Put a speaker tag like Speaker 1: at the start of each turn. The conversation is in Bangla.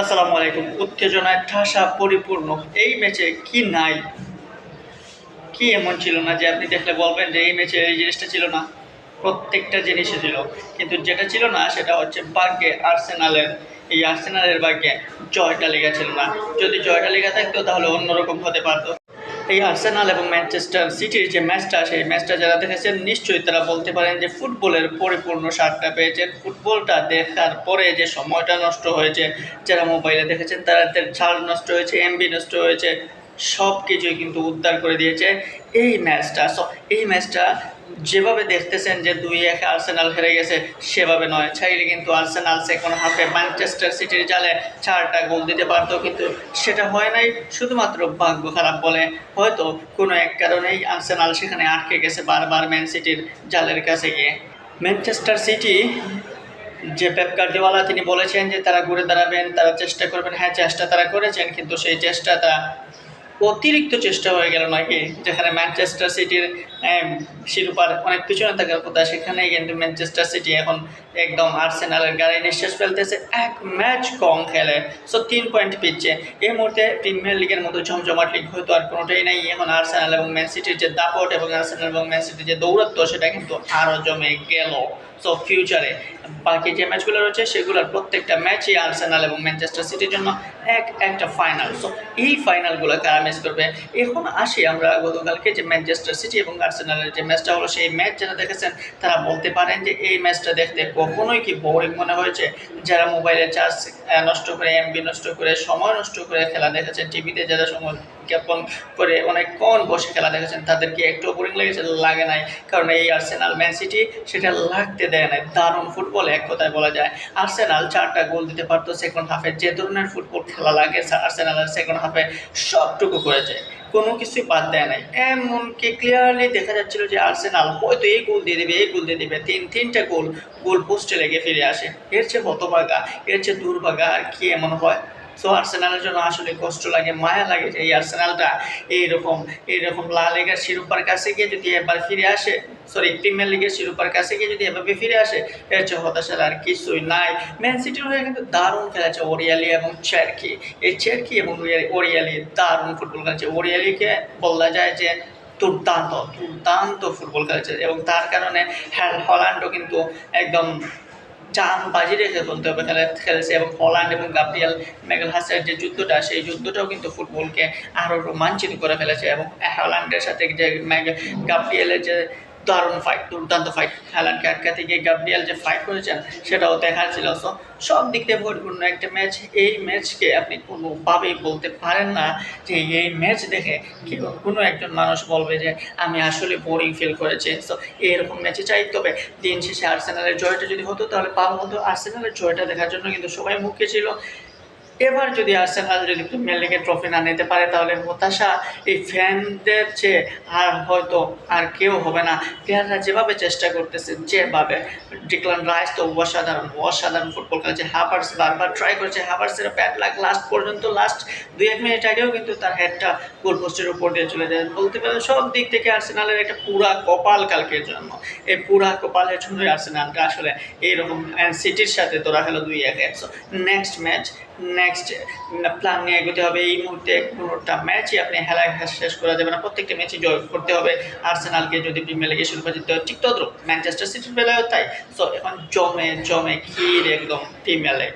Speaker 1: আসসালামু আলাইকুম। উত্তেজনায় ঠাসা পরিপূর্ণ এই ম্যাচে কি নাই, কি এমন ছিল না যে আপনি দেখলে বলবেন যে এই ম্যাচে এই জিনিসটা ছিল না? প্রত্যেকটা জিনিসই ছিল, কিন্তু যেটা ছিল না সেটা হচ্ছে ভাগ্যে আর্সেনালের, এই আর্সেনালের ভাগ্যে জয়টা লেগে ছিল না। যদি জয়টা লেগে থাকতো তাহলে অন্যরকম হতে পারতো। এই আর্সেনাল এবং ম্যানচেস্টার সিটির যে ম্যাচটা, সেই ম্যাচটা যারা দেখেছেন নিশ্চয়ই তারা বলতে পারেন যে ফুটবলের পরিপূর্ণ স্বাদটা পেয়েছেন। ফুটবলটা দেখার পরে যে সময়টা নষ্ট হয়েছে, যারা মোবাইলে দেখেছেন তাদের চার্জ নষ্ট হয়েছে, এমবি নষ্ট হয়েছে, সব কিছুই কিন্তু উদ্ধার করে দিয়েছে এই ম্যাচটা। সো এই ম্যাচটা যেভাবে দেখতেছেন যে 2-1 আর্সেনাল হেরে গেছে, সেভাবে নয়। চাইলে কিন্তু আর্সেনাল সেকেন্ড হাফে ম্যানচেস্টার সিটির জালে 4টা গোল দিতে পারতো, কিন্তু সেটা হয় নাই। শুধুমাত্র ভাগ্য খারাপ বলে হয়তো কোনো এক কারণেই আর্সেনাল সেখানে আটকে গেছে বারবার ম্যান সিটির জালের কাছে গিয়ে। ম্যানচেস্টার সিটি, যে পেপ গার্দিওলা তিনি বলেছেন যে তারা ঘুরে দাঁড়াবেন, তারা চেষ্টা করবেন। হ্যাঁ, চেষ্টা তারা করেছেন, কিন্তু সেই চেষ্টাটা অতিরিক্ত চেষ্টা হয়ে গেল নাকি, যেখানে ম্যানচেস্টার সিটির শিরোপার অনেক পিছনে থাকার কথা, সেখানেই কিন্তু ম্যানচেস্টার সিটি এখন একদম আর্সেনালের গাড়ি নিঃশ্বাস ফেলতেছে। এক ম্যাচ কম খেলে, সো 3 পয়েন্ট পিচ্ছে। এই মুহূর্তে প্রিমিয়ার লিগের মতো জমজমাট লিগ হয়তো আর কোনোটাই নেই। এখন আর্সেনাল এবং ম্যান সিটির যে দাপট এবং আর্সেনাল এবং ম্যান সিটির যে দৌরত্ব, সেটা কিন্তু আরও জমে গেল। সো ফিউচারে বাকি যে ম্যাচগুলো রয়েছে সেগুলোর প্রত্যেকটা ম্যাচই আর্সেনাল এবং ম্যানচেস্টার সিটির জন্য একটা ফাইনাল। সো এই ফাইনালগুলো কারা মিস করবে? এখন আসি আমরা গতকালকে যে ম্যানচেস্টার সিটি এবং আর্সেনালের যে ম্যাচটা হলো, সেই ম্যাচ যারা দেখেছেন তারা বলতে পারেন যে এই ম্যাচটা দেখতে কখনোই কি বোরিং মনে হয়েছে? যারা মোবাইলে চার্জ নষ্ট করে, এমবি নষ্ট করে, সময় নষ্ট করে খেলা দেখেছেন, টিভিতে যারা সময় জ্ঞাপন করে অনেকক্ষণ বসে খেলা দেখেছেন, তাদেরকে একটু বোরিং লেগেছে? লাগে নাই, কারণ এই আর্সেনাল ম্যান সিটি সেটা লাগতে দেয় নাই। দারুণ ফুটবল এক কথায় বলা যায়। আর্সেনাল 4টা গোল দিতে পারতো সেকেন্ড হাফে। যে ধরনের ফুটবল খেলা লাগে আর্সেনালের সেকেন্ড হাফে সবটুকু করেছে, কোনো কিছুই বাদ দেয় নাই। এমনকি ক্লিয়ারলি দেখা যাচ্ছিল যে আর্সেনাল হয়তো এই গোল দিয়ে দেবে, এই গোল দিয়ে দেবে। তিনটা গোল পোস্টে লেগে ফিরে আসে। এর চেয়ে হতভাগা, এর চেয়ে দুর্ভাগা আর কি এমন হয়? সো আর্সেনালের জন্য আসলে কষ্ট লাগে, মায়া লাগে যে এই আর্সেনালটা এইরকম লা লিগার শিরোপার কাছে গিয়ে যদি এবার ফিরে আসে, প্রিমিয়ার লিগের শিরোপার কাছে গিয়ে যদি এভাবে ফিরে আসে, এর চেয়ে হতাশার আর কিছুই নাই। ম্যান সিটির হয়ে কিন্তু দারুণ খেলেছে ওরিয়ালি এবং চেরকি। এই চেরকি এবং ওরিয়ালি দারুণ ফুটবল খেলেছে। ওরিয়ালিকে বলা যায় যে দুর্দান্ত দুর্দান্ত ফুটবল খেলেছে, এবং তার কারণে হল্যান্ডও কিন্তু একদম জান বাজি রেখে ফেলতে হবে খেলেছে। এবং হল্যান্ড এবং গাব্রিয়েল ম্যাগালহাসের যে যুদ্ধটা, সেই যুদ্ধটাও কিন্তু ফুটবলকে আরও রোমাঞ্চিত করে ফেলেছে। এবং হল্যান্ডের সাথে যে গাব্রিয়েলের যে দারুণ ফাইট, দুর্দান্ত ফাইট, হল্যান্ডকে আটকাতে গিয়ে গাব্রিয়েল যে ফাইট করেছেন সেটাও দেখার ছিল। সো সব দিক দিয়ে পরিপূর্ণ একটা ম্যাচ। এই ম্যাচকে আপনি কোনোভাবেই বলতে পারেন না যে এই ম্যাচ দেখে কি কোনো একজন মানুষ বলবে যে আমি আসলে বোরিং ফিল করেছি। সো এরকম ম্যাচে চাই। তবে দিন শেষে আর্সেনালের জয়টা যদি হতো তাহলে ভালো হতো। আর্সেনালের জয়টা দেখার জন্য কিন্তু সবাই মুখে ছিল। এবার যদি আর্সেনাল যদি প্রিমিয়ার লিগের ট্রফি না নিতে পারে, তাহলে হতাশা এই ফ্যানদের চেয়ে আর হয়তো আর কেউ হবে না। প্লেয়াররা যেভাবে চেষ্টা করতেছে, যেভাবে ডিক্লান রাইস তো অসাধারণ ফুটবল খেলেছে। হাভার্টস বারবার ট্রাই করেছে, হাভার্টসের ব্যাড লাক লাস্ট পর্যন্ত, লাস্ট 2-1 মিনিট আগেও কিন্তু তার হেডটা গোল পোস্টের উপর দিয়ে চলে যায়। বলতে পারেন সব দিক থেকে আর্সেনালের একটা পুরা কপাল কালকের জন্য। এই পুরা কপালের জন্যই আর্সেনালটা আসলে এইরকম সিটির সাথে তোরা হলো 2-1। সো নেক্সট প্ল্যান নিয়ে এগোতে হবে। এই মুহূর্তে কোনোটা ম্যাচই আপনি হেলায় শেষ করা যাবে না, প্রত্যেকটা ম্যাচই জয় করতে হবে আর্সেনালকে যদি প্রিমিয়ার লিগে শিরোপা জিততে হয়। ঠিক তদ্রুপ ম্যানচেস্টার সিটির বেলায়ও তাই। সো এখন জমে ক্ষীর একদম প্রিমিয়ার লিগ।